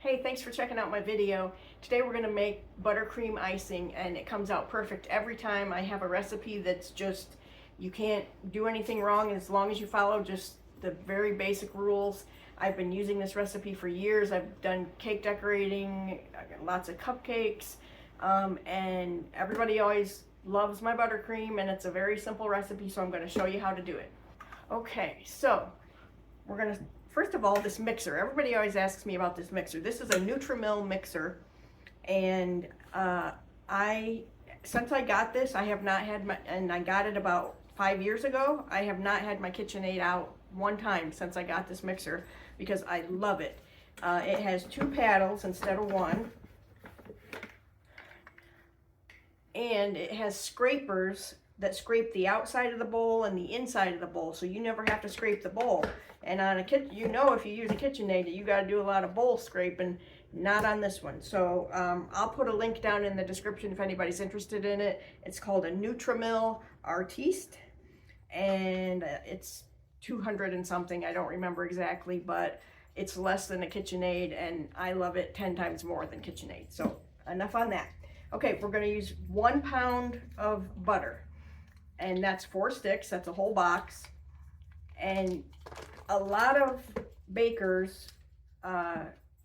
Hey, thanks for checking out my video. Today we're going to make buttercream icing, and it comes out perfect every time. I have a recipe that's just, you can't do anything wrong as long as you follow just the very basic rules. I've been using this recipe for years. I've done cake decorating, lots of cupcakes, and everybody always loves my buttercream, and it's a very simple recipe, so I'm going to show you how to do it. Okay, so we're going to, first of all, this mixer. Everybody always asks me about this mixer. This is a Nutrimil mixer, and since I got this, I have not had my, and I got it about 5 years ago, I have not had my KitchenAid out one time since I got this mixer because I love it. It has 2 paddles instead of 1, and it has scrapers that scrape the outside of the bowl and the inside of the bowl, so you never have to scrape the bowl. And on a kit, you know, if you use a KitchenAid, you got to do a lot of bowl scraping. Not on this one. So I'll put a link down in the description if anybody's interested in it. It's called a Nutrimil Artiste, and it's 200 and something. I don't remember exactly, but it's less than a KitchenAid, and I love it 10 times more than KitchenAid. So enough on that. Okay, we're going to use 1 pound of butter, and that's 4 sticks. That's a whole box. And a lot of bakers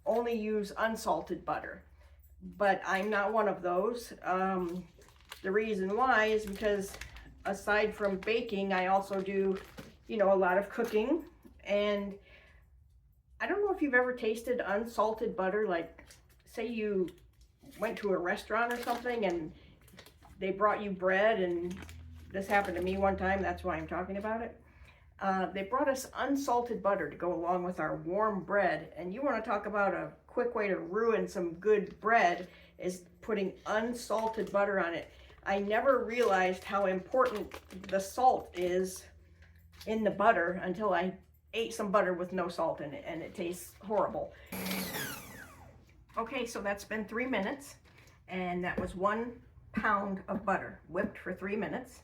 only use unsalted butter, but I'm not one of those. The reason why is because aside from baking, I also do, you know, a lot of cooking. And I don't know if you've ever tasted unsalted butter. Like, say you went to a restaurant or something and they brought you bread, and this happened to me one time, that's why I'm talking about it. They brought us unsalted butter to go along with our warm bread, and you want to talk about a quick way to ruin some good bread is putting unsalted butter on it. I never realized how important the salt is in the butter until I ate some butter with no salt in it, and it tastes horrible. Okay, so that's been 3 minutes, and that was 1 pound of butter whipped for 3 minutes.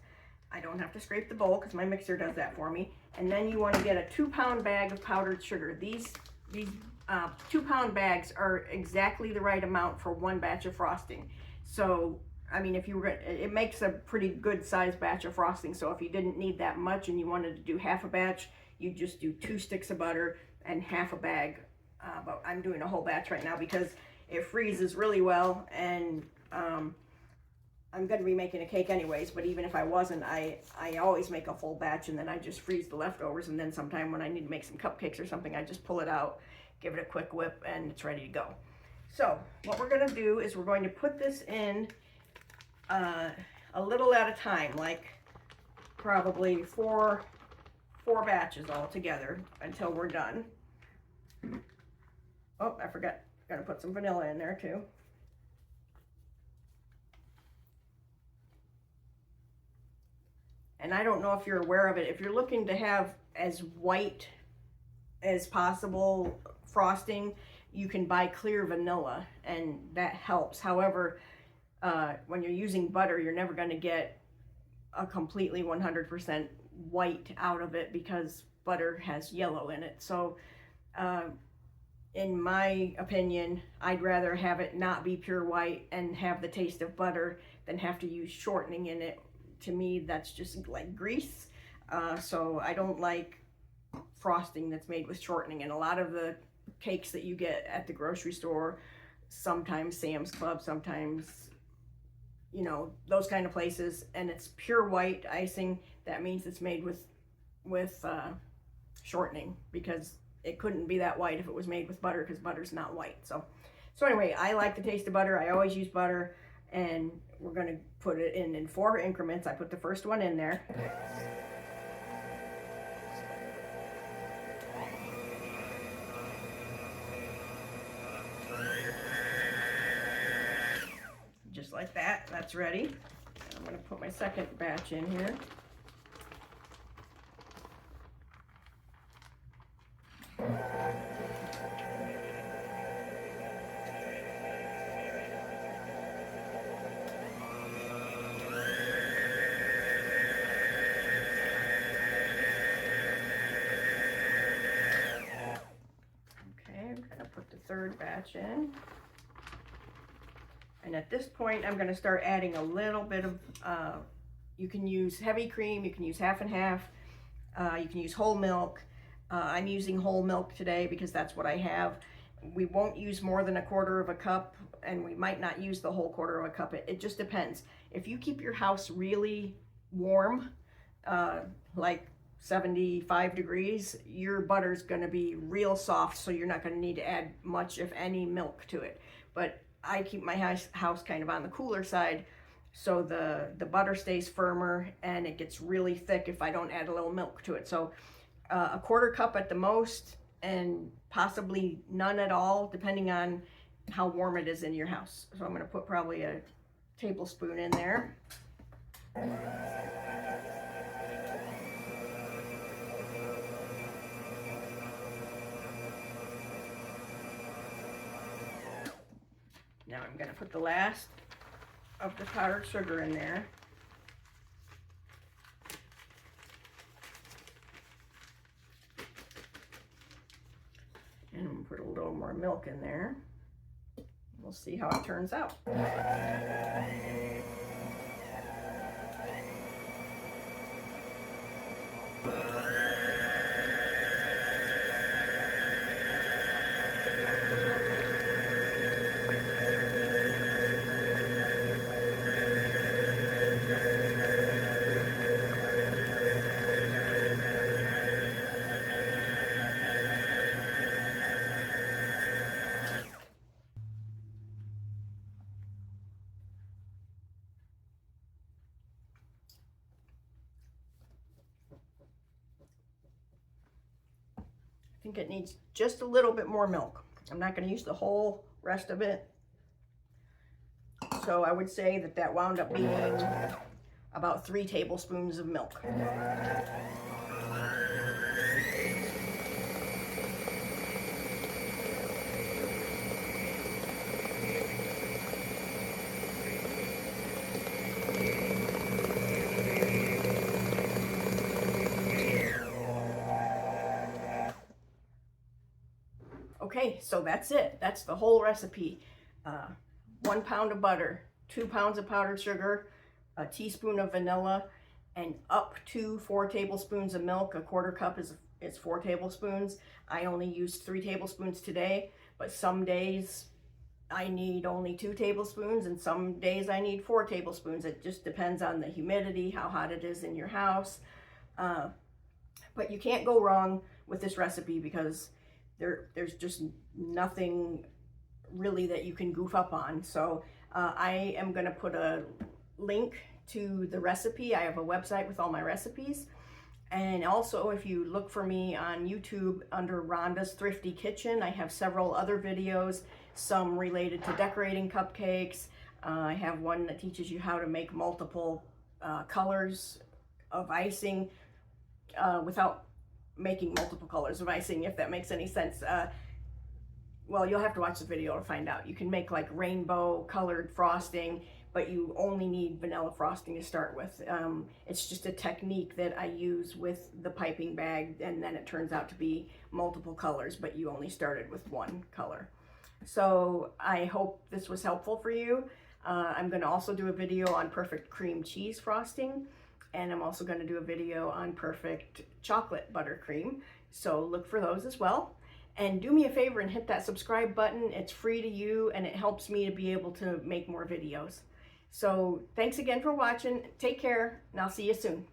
I don't have to scrape the bowl because my mixer does that for me. And then you want to get a 2-pound bag of powdered sugar. These 2-pound bags are exactly the right amount for 1 batch of frosting. So, I mean, if you were, it makes a pretty good sized batch of frosting. So if you didn't need that much and you wanted to do half a batch, you just do 2 sticks of butter and half a bag. But I'm doing a whole batch right now because it freezes really well, and I'm going to be making a cake anyways, but even if I wasn't, I always make a full batch, and then I just freeze the leftovers, and then sometime when I need to make some cupcakes or something, I just pull it out, give it a quick whip, and it's ready to go. So what we're going to do is we're going to put this in a little at a time, like probably four batches all together until we're done. Oh, I forgot, got to put some vanilla in there too. And I don't know if you're aware of it. If you're looking to have as white as possible frosting, you can buy clear vanilla, and that helps. However, when you're using butter, you're never going to get a completely 100% white out of it because butter has yellow in it. So in my opinion, I'd rather have it not be pure white and have the taste of butter than have to use shortening in it. To me, that's just like grease. So I don't like frosting that's made with shortening. And a lot of the cakes that you get at the grocery store, sometimes Sam's Club, sometimes, you know, those kind of places, and it's pure white icing, that means it's made with shortening, because it couldn't be that white if it was made with butter, because butter's not white. So anyway, I like the taste of butter. I always use butter. And we're going to put it in 4 increments. I put the first one in there. Just like that. That's ready. I'm going to put my second batch in here. third batch in. And at this point, I'm going to start adding a little bit of, you can use heavy cream, you can use half and half, you can use whole milk. I'm using whole milk today because that's what I have. We won't use more than 1/4 cup, and we might not use the whole 1/4 cup. It just depends. If you keep your house really warm, like 75 degrees, your butter's going to be real soft, so you're not going to need to add much, if any, milk to it. But I keep my house kind of on the cooler side, so the butter stays firmer and it gets really thick if I don't add a little milk to it. So 1/4 cup at the most, and possibly none at all, depending on how warm it is in your house. So I'm going to put probably a tablespoon in there. Now I'm going to put the last of the powdered sugar in there. And I'm going to put a little more milk in there. We'll see how it turns out. I think it needs just a little bit more milk. I'm not going to use the whole rest of it. So I would say that wound up being about 3 tablespoons of milk. Okay, so that's it. That's the whole recipe. 1 pound of butter, 2 pounds of powdered sugar, a teaspoon of vanilla, and up to 4 tablespoons of milk. 1/4 cup is 4 tablespoons. I only used 3 tablespoons today, but some days I need only 2 tablespoons, and some days I need 4 tablespoons. It just depends on the humidity, how hot it is in your house. But you can't go wrong with this recipe because there's just nothing really that you can goof up on. So I am going to put a link to the recipe. I have a website with all my recipes. And also, if you look for me on YouTube under Rhonda's Thrifty Kitchen, I have several other videos, some related to decorating cupcakes. I have one that teaches you how to make multiple colors of icing without making multiple colors of icing, if that makes any sense. Well, you'll have to watch the video to find out. You can make like rainbow colored frosting, but you only need vanilla frosting to start with. It's just a technique that I use with the piping bag, and then it turns out to be multiple colors, but you only started with 1 color. So I hope this was helpful for you. I'm going to also do a video on perfect cream cheese frosting, and I'm also going to do a video on perfect chocolate buttercream. So look for those as well. And do me a favor and hit that subscribe button. It's free to you, and it helps me to be able to make more videos. So thanks again for watching. Take care, and I'll see you soon.